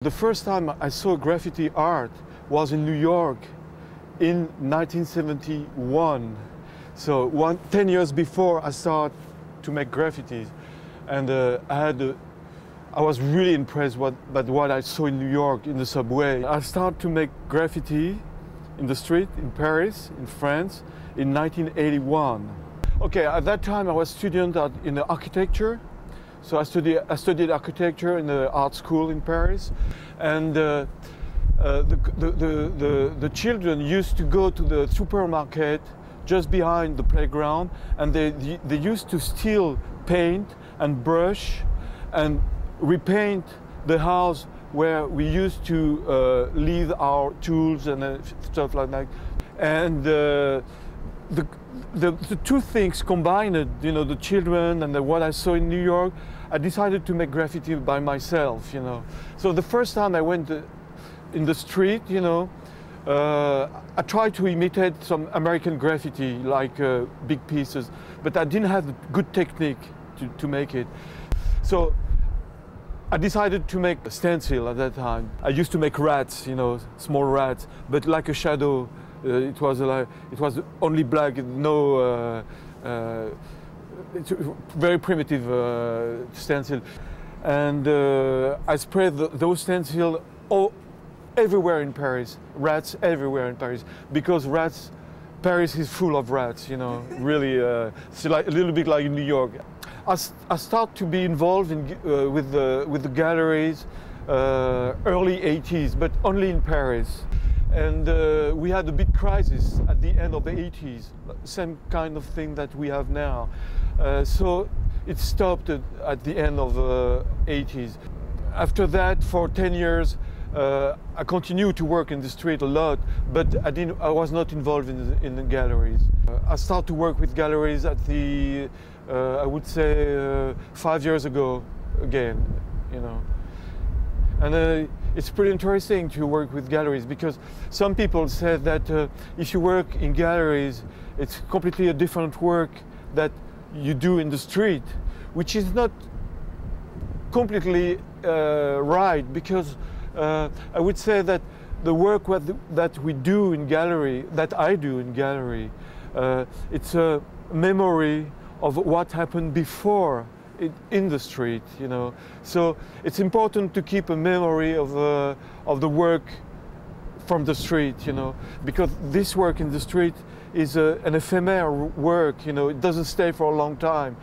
The first time I saw graffiti art was in New York in 1971. So 10 years before I started to make graffitis. And I was really impressed by what I saw in New York in the subway. I started to make graffiti in the street in Paris, in France, in 1981. Okay, at that time I was a student in architecture. So I studied architecture in the art school in Paris, and the children used to go to the supermarket just behind the playground, and they used to steal paint and brush and repaint the house where we used to leave our tools and stuff like that. And the two things combined, you know, the children and what I saw in New York, I decided to make graffiti by myself, you know. So the first time I went in the street, you know, I tried to imitate some American graffiti, like big pieces, but I didn't have the good technique to make it. So I decided to make a stencil at that time. I used to make rats, you know, small rats, but like a shadow. It was only black, no. It's a very primitive stencil, and I spread those stencils everywhere in Paris. Rats everywhere in Paris, because Paris is full of rats. You know, really, it's like a little bit like in New York. I started to be involved with the galleries early 80s, but only in Paris. And we had a big crisis at the end of the 80s, same kind of thing that we have now. So it stopped at the end of the 80s. After that, for 10 years, I continued to work in the street a lot, but I was not involved in the galleries. I started to work with galleries at I would say 5 years ago again, you know. And it's pretty interesting to work with galleries, because some people said that if you work in galleries, it's completely a different work that you do in the street, which is not completely right, because I would say that the work that we do in gallery, that I do in gallery, it's a memory of what happened before in the street, you know. So it's important to keep a memory of the work from the street, you know, because this work in the street is an ephemeral work, you know. It doesn't stay for a long time.